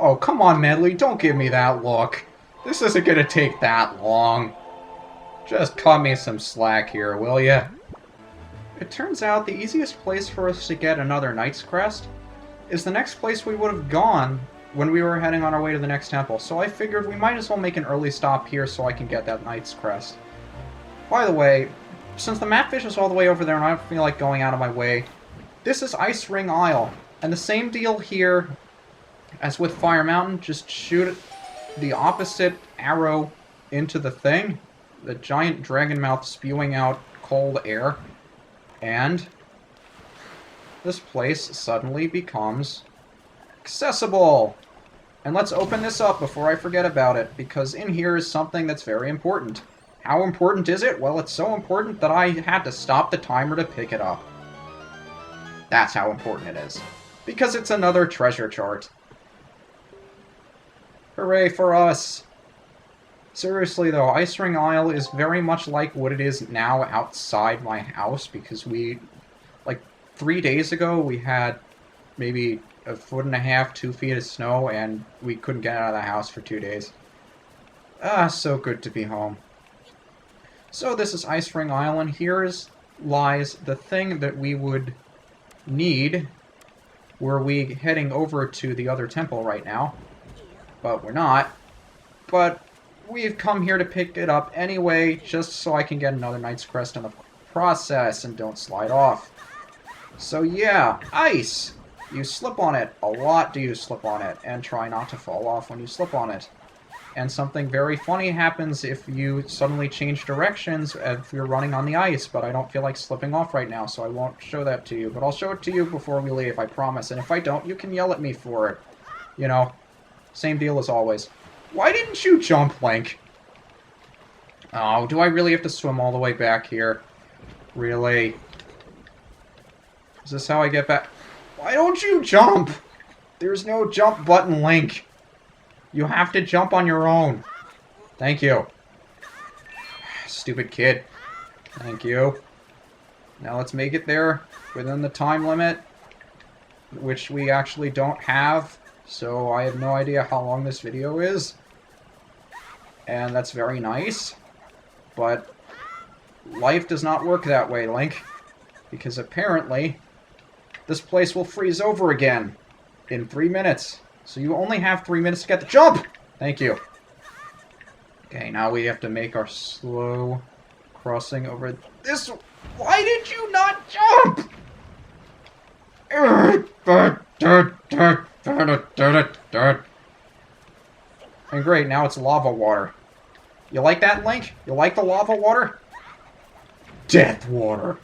Oh, come on, Medley, don't give me that look. This isn't gonna take that long. Just cut me some slack here, will ya? It turns out the easiest place for us to get another Knight's Crest is the next place we would have gone when we were heading on our way to the next temple, so I figured we might as well make an early stop here so I can get that Knight's Crest. By the way, since the map fish is all the way over there and I don't feel like going out of my way, this is Ice Ring Isle, and the same deal here as with Fire Mountain, just shoot the opposite arrow into the thing, the giant dragon mouth spewing out cold air, and this place suddenly becomes accessible. And let's open this up before I forget about it, because in here is something that's very important. How important is it? Well, it's so important that I had to stop the timer to pick it up. That's how important it is. Because it's another treasure chart. Hooray for us! Seriously though, Ice Ring Isle is very much like what it is now outside my house, because like 3 days ago, we had maybe 1.5 feet, 2 feet of snow, and we couldn't get out of the house for 2 days. Ah, so good to be home. So this is Ice Ring Isle, and here lies the thing that we would need were we heading over to the other temple right now. But we're not. But we've come here to pick it up anyway, just so I can get another Knight's Crest in the process and don't slide off. So yeah, ice! You slip on it. A lot do you slip on it, and try not to fall off when you slip on it. And something very funny happens if you suddenly change directions if you're running on the ice, but I don't feel like slipping off right now, so I won't show that to you. But I'll show it to you before we leave, I promise. And if I don't, you can yell at me for it. You know, same deal as always. Why didn't you jump, Link? Oh, do I really have to swim all the way back here? Really? Is this how I get back? Why don't you jump? There's no jump button, Link. You have to jump on your own. Thank you. Stupid kid. Thank you. Now let's make it there within the time limit, which we actually don't have, so I have no idea how long this video is. And that's very nice. But life does not work that way, Link. Because apparently, this place will freeze over again in 3 minutes. So you only have 3 minutes to get the jump! Thank you. Okay, now we have to make our slow crossing over this. Why did you not jump? And great, now it's lava water. You like that, Link? You like the lava water? Death water.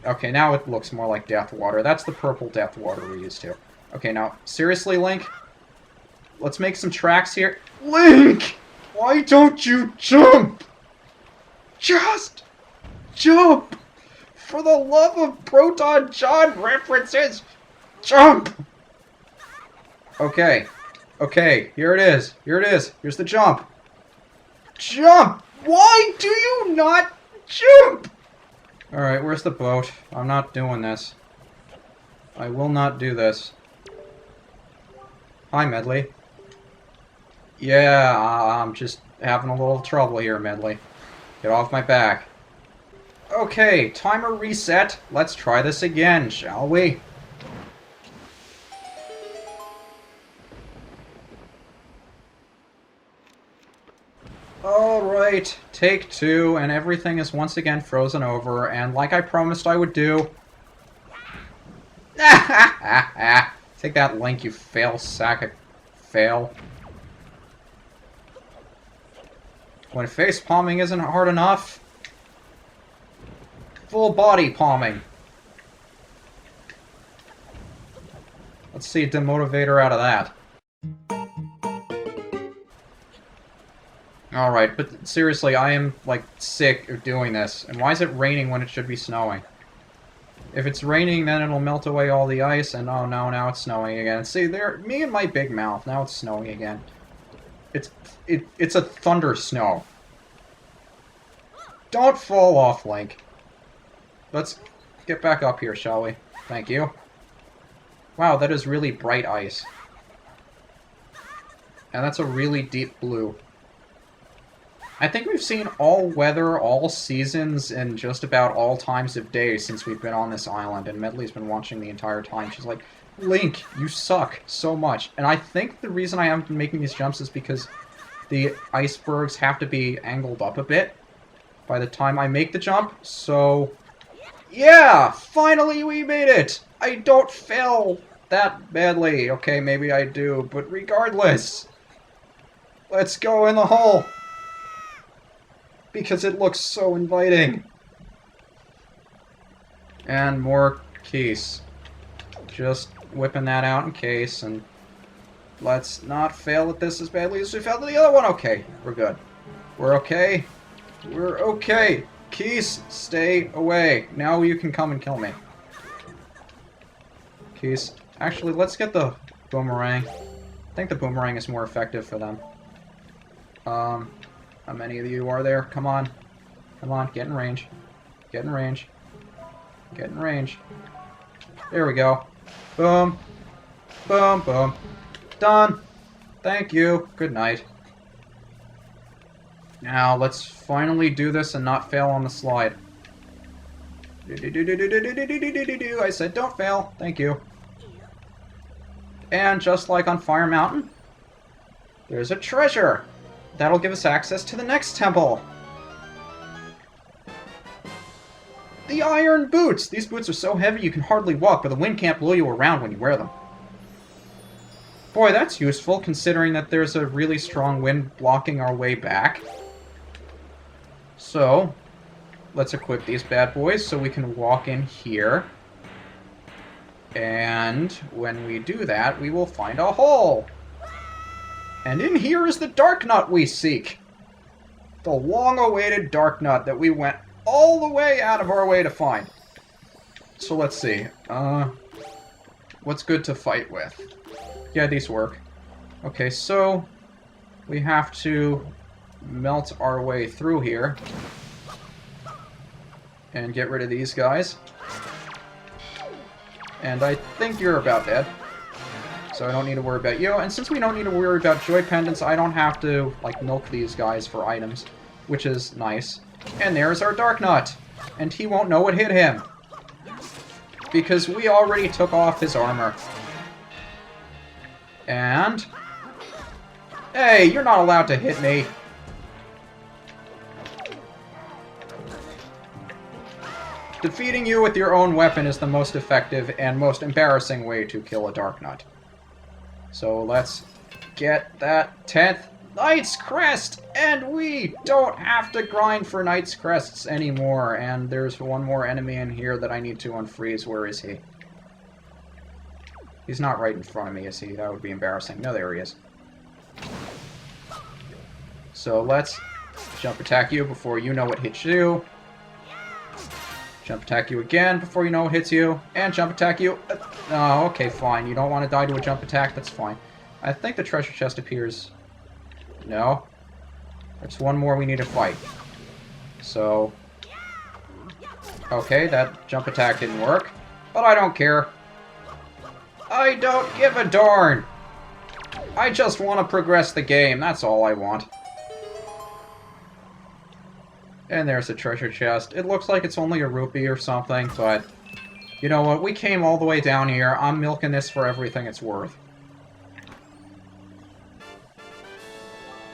Okay, now it looks more like death water. That's the purple death water we're used to. Okay, now, seriously, Link? Let's make some tracks here. Link! Why don't you jump? Just jump! For the love of Proton John references, jump! Okay. Okay, here it is. Here it is. Here's the jump. Jump! Why do you not jump? Alright, where's the boat? I'm not doing this. I will not do this. Hi, Medley. Yeah, I'm just having a little trouble here, Medley. Get off my back. Okay, timer reset. Let's try this again, shall we? Alright, take 2, and everything is once again frozen over, and like I promised I would do... Take that, Link, you fail sack of fail. When face palming isn't hard enough, full body palming. Let's see a demotivator out of that. Alright, but seriously, I am, like, sick of doing this. And why is it raining when it should be snowing? If it's raining, then it'll melt away all the ice, and oh no, now it's snowing again. See, there, me and my big mouth, now it's snowing again. It's a thunder snow. Don't fall off, Link. Let's get back up here, shall we? Thank you. Wow, that is really bright ice. And that's a really deep blue. I think we've seen all weather, all seasons, and just about all times of day since we've been on this island, and Medley's been watching the entire time. She's like, Link, you suck so much. And I think the reason I haven't been making these jumps is because the icebergs have to be angled up a bit by the time I make the jump, so... Yeah! Finally we made it! I don't fail that badly. Okay, maybe I do, but regardless... Let's go in the hole! Because it looks so inviting. And more keys. Just whipping that out in case, and let's not fail at this as badly as we failed at the other one. Okay, we're good. We're okay. We're okay. Keys, stay away. Now you can come and kill me. Keys. Actually, let's get the boomerang. I think the boomerang is more effective for them. How many of you are there? Come on. Come on, get in range. Get in range. Get in range. There we go. Boom. Boom, boom. Done. Thank you. Good night. Now, let's finally do this and not fail on the slide. I said don't fail. Thank you. And just like on Fire Mountain, there's a treasure. That'll give us access to the next temple. The iron boots! These boots are so heavy you can hardly walk, but the wind can't blow you around when you wear them. Boy, that's useful, considering that there's a really strong wind blocking our way back. So, let's equip these bad boys so we can walk in here. And when we do that, we will find a hole. And in here is the dark nut we seek. The long-awaited dark nut that we went all the way out of our way to find. So let's see. What's good to fight with? Yeah, these work. Okay, so we have to melt our way through here and get rid of these guys. And I think you're about dead. So I don't need to worry about you. And since we don't need to worry about joy pendants, I don't have to, like, milk these guys for items, which is nice. And there's our Dark Nut. And he won't know what hit him. Because we already took off his armor. And... Hey, you're not allowed to hit me. Defeating you with your own weapon is the most effective and most embarrassing way to kill a Dark Nut. So let's get that 10th Knight's Crest! And we don't have to grind for Knight's Crests anymore. And there's one more enemy in here that I need to unfreeze. Where is he? He's not right in front of me, is he? That would be embarrassing. No, there he is. So let's jump attack you before you know what hits you. Jump attack you again before you know what hits you. And jump attack you. Oh, okay, fine. You don't want to die to a jump attack? That's fine. I think the treasure chest appears... No. There's one more we need to fight. So... Okay, that jump attack didn't work. But I don't care. I don't give a darn! I just want to progress the game. That's all I want. And there's a treasure chest. It looks like it's only a rupee or something, but... You know what? We came all the way down here. I'm milking this for everything it's worth.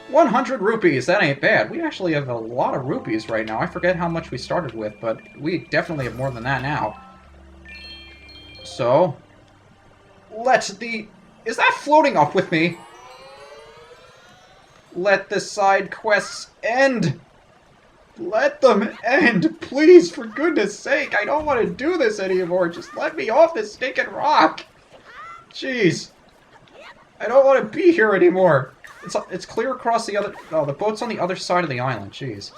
100 rupees! That ain't bad. We actually have a lot of rupees right now. I forget how much we started with, but we definitely have more than that now. So... Let the... Is that floating up with me? Let the side quests end! Let them end! Please, for goodness sake! I don't want to do this anymore! Just let me off this stinking rock! Jeez! I don't want to be here anymore! It's clear across the other... Oh, the boat's on the other side of the island. Jeez.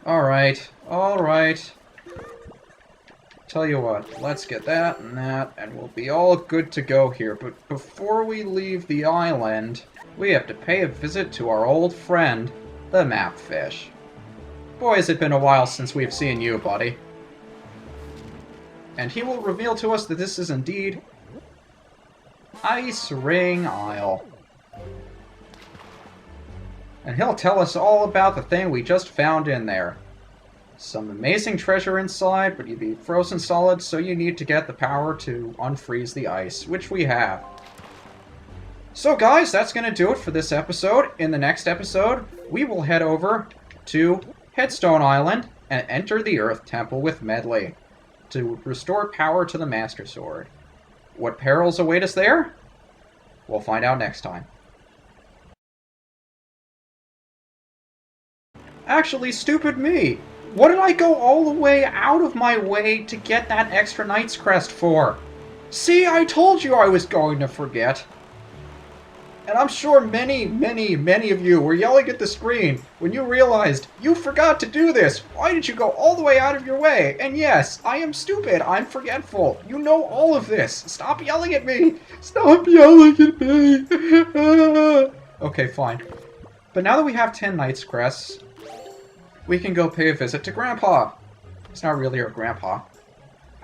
Alright. Alright. Tell you what. Let's get that and that, and we'll be all good to go here. But before we leave the island, we have to pay a visit to our old friend, the mapfish. Boy, has it been a while since we've seen you, buddy. And he will reveal to us that this is indeed Ice Ring Isle. And he'll tell us all about the thing we just found in there. Some amazing treasure inside, but you'd be frozen solid, so you need to get the power to unfreeze the ice, which we have. So guys, that's going to do it for this episode. In the next episode, we will head over to Headstone Island and enter the Earth Temple with Medley to restore power to the Master Sword. What perils await us there? We'll find out next time. Actually, stupid me! What did I go all the way out of my way to get that extra Knight's Crest for? See, I told you I was going to forget. And I'm sure many of you were yelling at the screen when you realized you forgot to do this. Why did you go all the way out of your way? And yes, I am stupid. I'm forgetful. You know all of this. Stop yelling at me. Stop yelling at me. Okay, fine. But now that we have 10 Knight's Crests, we can go pay a visit to Grandpa. It's not really our Grandpa.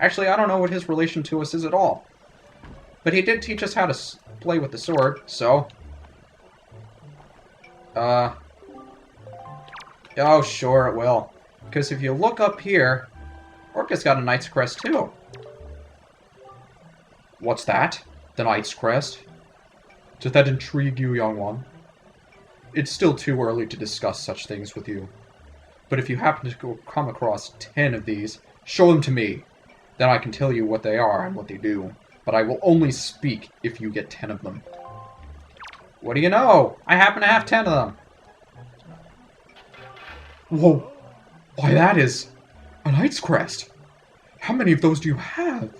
Actually, I don't know what his relation to us is at all. But he did teach us how to play with the sword, so... Oh, sure it will. Because if you look up here, Orca's got a Knight's Crest too. What's that? The Knight's Crest? Does that intrigue you, young one? It's still too early to discuss such things with you. But if you happen to come across 10 of these, show them to me. Then I can tell you what they are and what they do. But I will only speak if you get 10 of them. What do you know? I happen to have 10 of them. Whoa. Why, that is a Knight's Crest. How many of those do you have?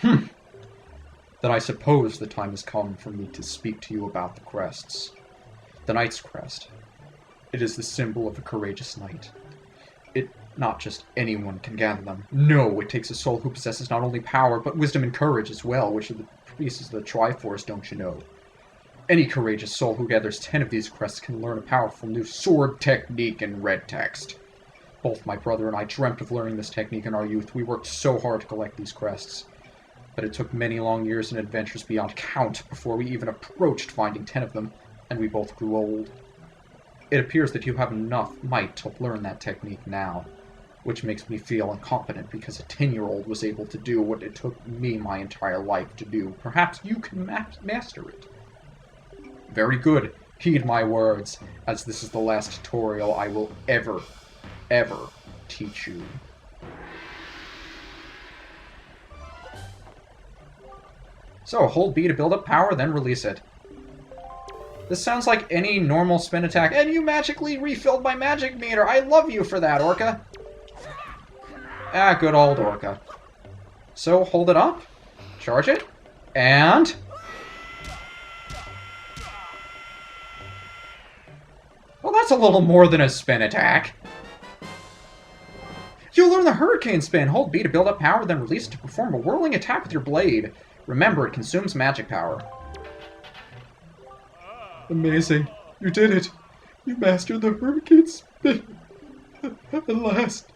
Then I suppose the time has come for me to speak to you about the crests. The Knight's Crest. It is the symbol of a courageous knight. Not just anyone can gather them. No, it takes a soul who possesses not only power, but wisdom and courage as well, which are the pieces of the Triforce, don't you know? Any courageous soul who gathers 10 of these crests can learn a powerful new sword technique in red text. Both my brother and I dreamt of learning this technique in our youth. We worked so hard to collect these crests. But it took many long years and adventures beyond count before we even approached finding 10 of them, and we both grew old. It appears that you have enough might to learn that technique now. Which makes me feel incompetent because a 10-year-old was able to do what it took me my entire life to do. Perhaps you can master it. Very good. Heed my words, as this is the last tutorial I will ever teach you. So, hold B to build up power, then release it. This sounds like any normal spin attack. And you magically refilled my magic meter! I love you for that, Orca! Ah, good old Orca. So, hold it up, charge it, and... Well, that's a little more than a spin attack. You'll learn the Hurricane Spin. Hold B to build up power, then release it to perform a whirling attack with your blade. Remember, it consumes magic power. Amazing. You did it. You mastered the Hurricane Spin. At last.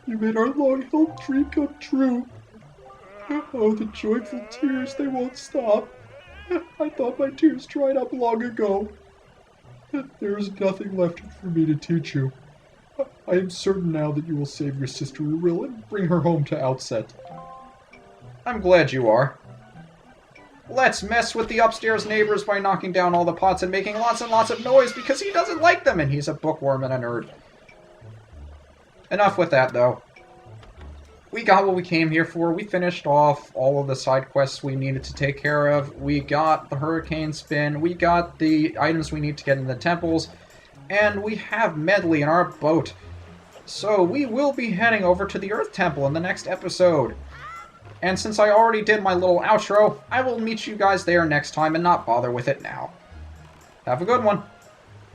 You made our long-held dream come true. Oh, the joyful tears, they won't stop. I thought my tears dried up long ago. There is nothing left for me to teach you. I am certain now that you will save your sister Uriel and bring her home to Outset. I'm glad you are. Let's mess with the upstairs neighbors by knocking down all the pots and making lots and lots of noise because he doesn't like them and he's a bookworm and a nerd. Enough with that, though. We got what we came here for. We finished off all of the side quests we needed to take care of. We got the Hurricane Spin. We got the items we need to get in the temples. And we have Medley in our boat. So we will be heading over to the Earth Temple in the next episode. And since I already did my little outro, I will meet you guys there next time and not bother with it now. Have a good one.